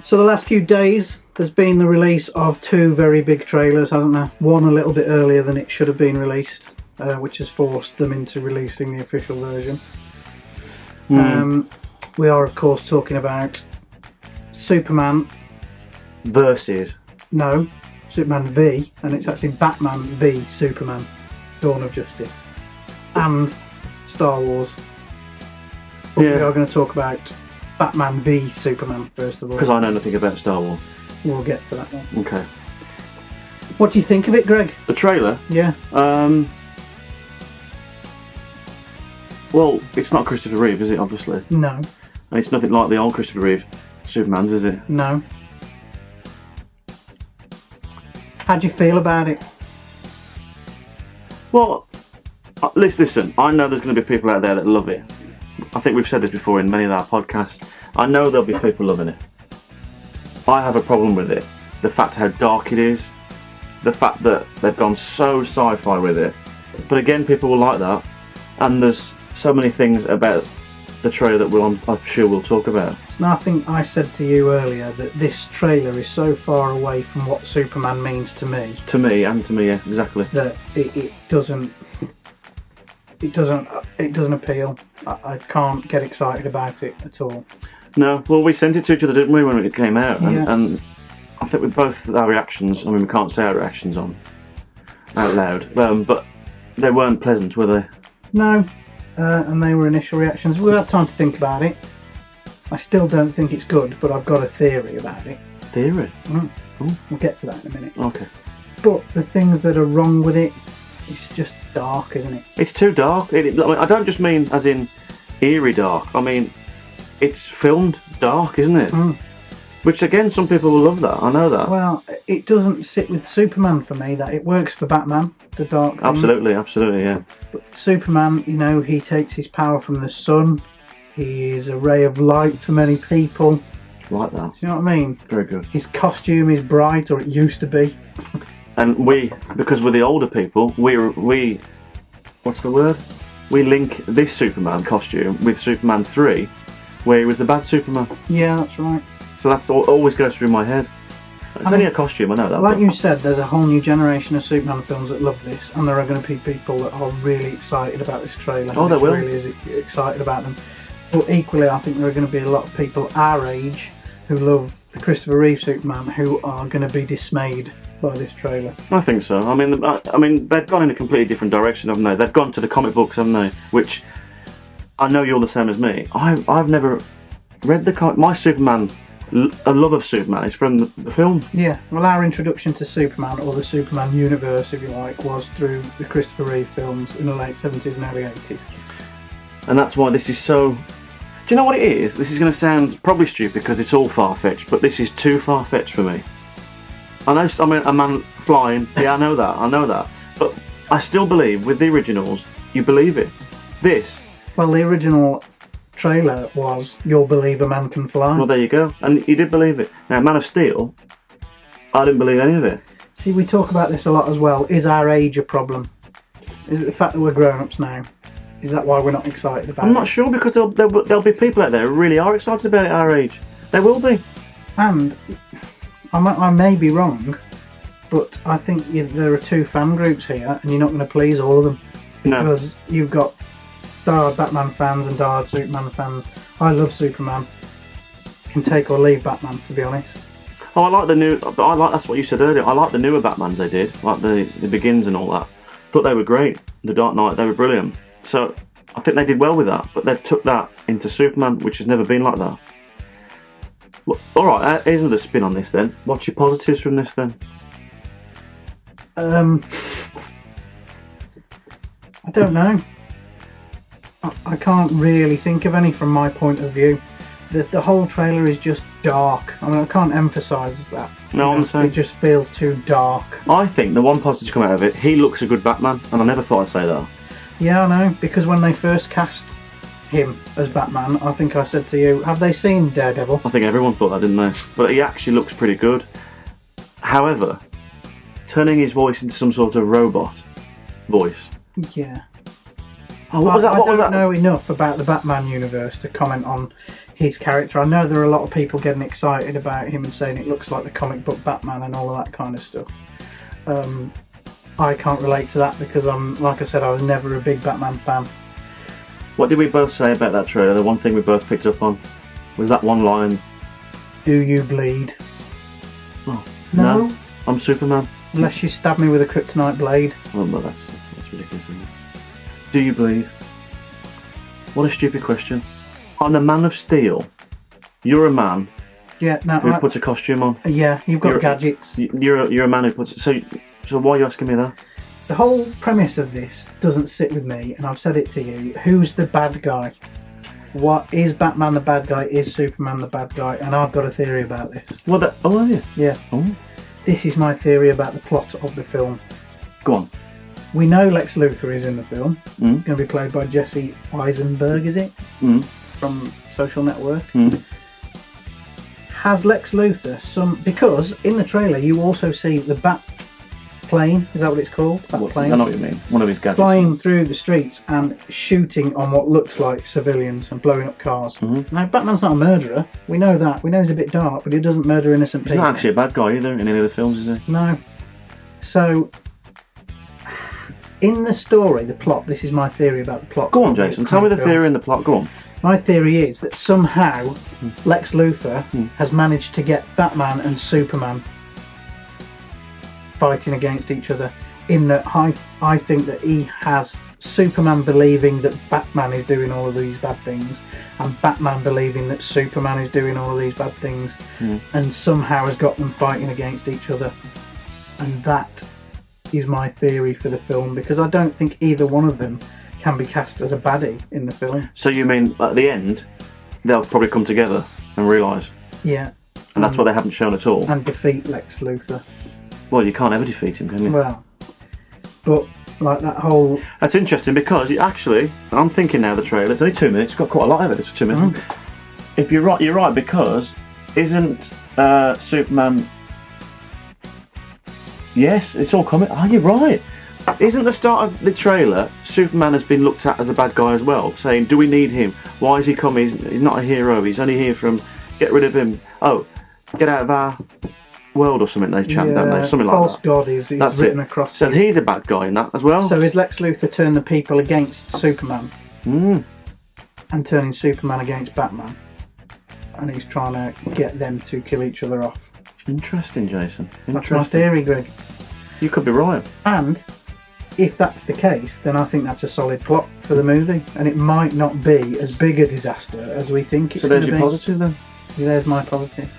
So the last few days, there's been the release of 2 very big trailers, hasn't there? One a little bit earlier than it should have been released, which has forced them into releasing the official version. We are, of course, talking about Superman Versus. No, Superman v, and it's actually Batman v Superman, Dawn of Justice, and Star Wars. But we are going to talk about Batman v Superman first of all. Because I know nothing about Star Wars. We'll get to that one. Okay. What do you think of it, Greg? The trailer? Yeah. Well, it's not Christopher Reeve, is it, obviously? No. And it's nothing like the old Christopher Reeve Supermans, is it? No. How do you feel about it? Well, listen, I know there's going to be people out there that love it. I think we've said this before in many of our podcasts. I know there'll be people loving it. I have a problem with it. The fact how dark it is. The fact that they've gone so sci-fi with it. But again, people will like that. And there's so many things about the trailer that I'm sure we'll talk about. So I think I said to you earlier that this trailer is so far away from what Superman means to me. To me, yeah, exactly. That it doesn't appeal. I can't get excited about it at all. No, well, we sent it to each other, didn't we, when it came out? And I think with both our reactions, I mean, we can't say our reactions out loud, but they weren't pleasant, were they? No, and they were initial reactions. We'll have time to think about it. I still don't think it's good, but I've got a theory about it. Theory? We'll get to that in a minute. Okay. But the things that are wrong with it, it's just dark, isn't it? It's too dark. I mean, I don't just mean as in eerie dark. I mean, it's filmed dark, isn't it? Which, again, some people will love that. I know that. Well, it doesn't sit with Superman for me. That it works for Batman, the dark thing. Absolutely, yeah. But for Superman, you know, he takes his power from the sun. He is a ray of light for many people. Like that. Do you know what I mean? Very good. His costume is bright, or it used to be. And because we're the older people, we what's the word? We link this Superman costume with Superman 3, where he was the bad Superman. Yeah, that's right. So that's always goes through my head. It's only a costume, I know that. Like you said, there's a whole new generation of Superman films that love this, and there are going to be people that are really excited about this trailer. Oh, they will. Really is excited about them. But equally, I think there are going to be a lot of people our age who love the Christopher Reeve Superman who are going to be dismayed by this trailer. I think so. I mean, they've gone in a completely different direction, haven't they? They've gone to the comic books, haven't they? Which I know you're the same as me. I've never read the comic. My Superman, a love of Superman, is from the film. Yeah. Well, our introduction to Superman, or the Superman universe, if you like, was through the Christopher Reeve films in the late 70s and early 80s. And that's why this is so... Do you know what it is? This is going to sound probably stupid because it's all far-fetched, but this is too far-fetched for me. I know, I mean, a man flying, yeah, I know that. But I still believe, with the originals, you believe it. This... Well, the original trailer was, you'll believe a man can fly. Well, there you go. And you did believe it. Now, Man of Steel, I didn't believe any of it. See, we talk about this a lot as well. Is our age a problem? Is it the fact that we're grown-ups now? Is that why we're not excited about it? I'm not sure, because there'll be people out there who really are excited about it at our age. There will be. And I may be wrong, but I think there are 2 fan groups here, and you're not going to please all of them. Because you've got diehard Batman fans and diehard Superman fans. I love Superman. Can take or leave Batman, to be honest. Oh, I like the new... That's what you said earlier. I like the newer Batmans they did, like the Begins and all that. Thought they were great. The Dark Knight, they were brilliant. So I think they did well with that, but they've took that into Superman, which has never been like that. Well, all right, here's another spin on this then. What's your positives from this then? I don't know. I can't really think of any from my point of view. The whole trailer is just dark. I mean, I can't emphasise that. No, I'm saying it just feels too dark. I think the one positive to come out of it, he looks a good Batman, and I never thought I'd say that. Yeah, I know, because when they first cast him as Batman, I think I said to you, have they seen Daredevil? I think everyone thought that, didn't they? But he actually looks pretty good. However, turning his voice into some sort of robot voice. Yeah. Oh, what was that? I don't know enough about the Batman universe to comment on his character. I know there are a lot of people getting excited about him and saying it looks like the comic book Batman and all of that kind of stuff. I can't relate to that because like I said, I was never a big Batman fan. What did we both say about that trailer? The one thing we both picked up on was that one line. Do you bleed? Oh, No. I'm Superman. Unless you stab me with a kryptonite blade. Well, that's ridiculous, isn't it? Do you believe? What a stupid question. I'm a Man of Steel. You're a man Yeah, no. who puts a costume on. Yeah, you've got gadgets. You're a man who puts. So why are you asking me that? The whole premise of this doesn't sit with me, and I've said it to you. Who's the bad guy? What is Batman the bad guy? Is Superman the bad guy? And I've got a theory about this. Well, have you? Yeah. Oh, This is my theory about the plot of the film. go on. We know Lex Luthor is in the film. Mm. Going to be played by Jesse Eisenberg, is it? Mm. From Social Network. Mm. Has Lex Luthor because in the trailer you also see the Bat plane, is that what it's called? Bat plane. I know what you mean. One of his gadgets. Flying through the streets and shooting on what looks like civilians and blowing up cars. Mm-hmm. Now, Batman's not a murderer. We know that. We know he's a bit dark, but he doesn't murder innocent He's people. not actually a bad guy either in any of the films, is he? No. So, in the story, the plot, this is my theory about the plot. Go on, Jason. Tell me the theory in the plot. Go on. My theory is that somehow Lex Luthor has managed to get Batman and Superman fighting against each other. In that I think that he has Superman believing that Batman is doing all of these bad things, and Batman believing that Superman is doing all of these bad things, and somehow has got them fighting against each other. And that is my theory for the film, because I don't think either one of them can be cast as a baddie in the film. So you mean at the end, they'll probably come together and realise? Yeah. And that's what they haven't shown at all? And defeat Lex Luthor. Well, you can't ever defeat him, can you? Well, but like that whole... That's interesting because actually, I'm thinking now the trailer, it's only 2 minutes, it's got quite a lot of it, it's 2 minutes. If you're right because isn't Superman... Yes, it's all coming. Oh, you're right. Isn't the start of the trailer, Superman has been looked at as a bad guy as well, saying, do we need him? Why is he coming? He's not a hero, he's only here from... Get rid of him. Oh, get out of our world or something, they chant, don't they? Something like that. False God is That's written it. across. So he's a bad guy in that as well? So is Lex Luthor turning the people against Superman and turning Superman against Batman? And he's trying to get them to kill each other off. Interesting, Jason. That's my theory, Greg. You could be right. And if that's the case, then I think that's a solid plot for the movie, and it might not be as big a disaster as we think it's So going there's to your be. positive then? Yeah, there's my positive.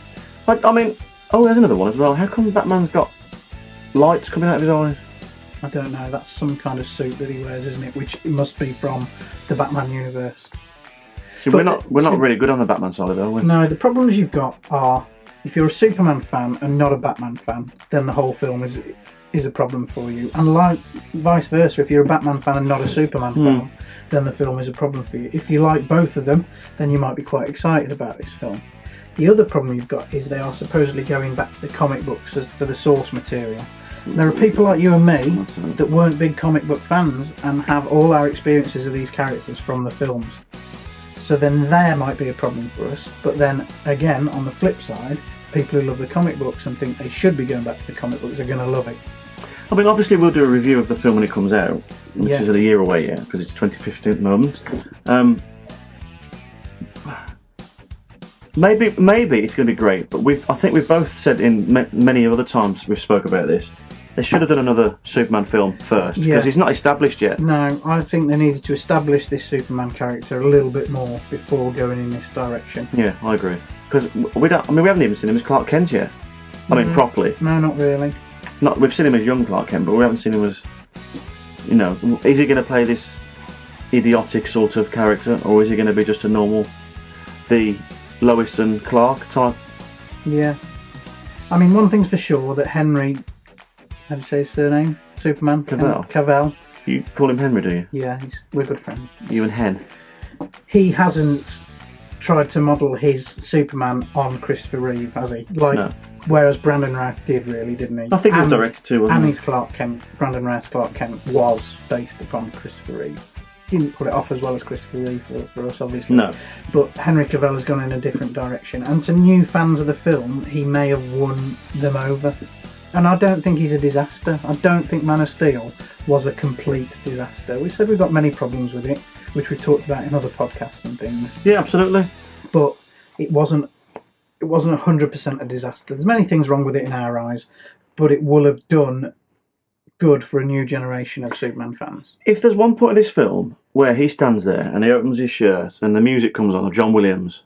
I mean, there's another one as well. How come Batman's got lights coming out of his eyes? I don't know. That's some kind of suit that he wears, isn't it? Which it must be from the Batman universe. See, we're not really good on the Batman side of it, are we? No, the problems you've got are if you're a Superman fan and not a Batman fan, then the whole film is a problem for you. And like vice versa, if you're a Batman fan and not a Superman fan, then the film is a problem for you. If you like both of them, then you might be quite excited about this film. The other problem you've got is they are supposedly going back to the comic books as for the source material. There are people like you and me that weren't big comic book fans and have all our experiences of these characters from the films. So then there might be a problem for us. But then again, on the flip side, people who love the comic books and think they should be going back to the comic books are going to love it. I mean, obviously we'll do a review of the film when it comes out, which Yeah. is a year away yet, because it's 2015 at the moment. Maybe it's going to be great, but I think we've both said in many other times we've spoke about this, they should have done another Superman film first, because he's not established yet. No, I think they needed to establish this Superman character a little bit more before going in this direction. Yeah, I agree. Because we haven't even seen him as Clark Kent yet. I mean, properly. No, not really. We've seen him as young Clark Kent, but we haven't seen him as, is he going to play this idiotic sort of character, or is he going to be just a normal, the Lois and Clark type? Yeah. I mean, one thing's for sure, that Henry, how do you say his surname? Superman? Cavill. Cavill. You call him Henry, do you? Yeah, we're good friends. You and Hen. He hasn't tried to model his Superman on Christopher Reeve, has he? No. Whereas Brandon Routh did, really, didn't he? I think he was directed too, wasn't and he? his Clark Kent, Brandon Routh's Clark Kent, was based upon Christopher Reeve. didn't pull it off as well as Christopher Reeve for us, obviously. No. But Henry Cavill has gone in a different direction. And to new fans of the film, he may have won them over. And I don't think he's a disaster. I don't think Man of Steel was a complete disaster. We said we've got many problems with it, which we talked about in other podcasts and things. Yeah, absolutely. But it wasn't 100% a disaster. There's many things wrong with it in our eyes, but it will have done good for a new generation of Superman fans. If there's one point of this film where he stands there and he opens his shirt and the music comes on of John Williams,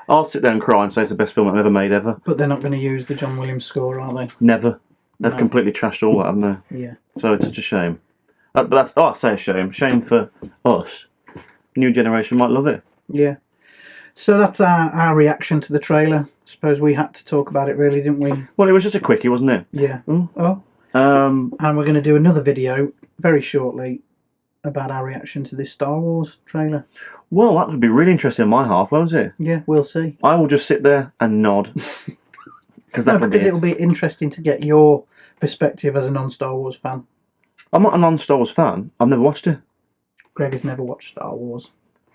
I'll sit there and cry and say it's the best film I've ever made ever. But they're not going to use the John Williams score, are they? Never. They've No. completely trashed all that, haven't they? Yeah. So it's such a shame. But that's, I say a shame. Shame for us. New generation might love it. Yeah. So that's our reaction to the trailer. Suppose we had to talk about it, really, didn't we? Well, it was just a quickie, wasn't it? Yeah. Mm. Oh. And we're going to do another video very shortly about our reaction to this Star Wars trailer. Well, that would be really interesting on my half, won't it? Yeah, we'll see. I will just sit there and nod. Because that'll be it. It'll be interesting to get your perspective as a non-Star Wars fan. I'm not a non-Star Wars fan. I've never watched it. Greg has never watched Star Wars.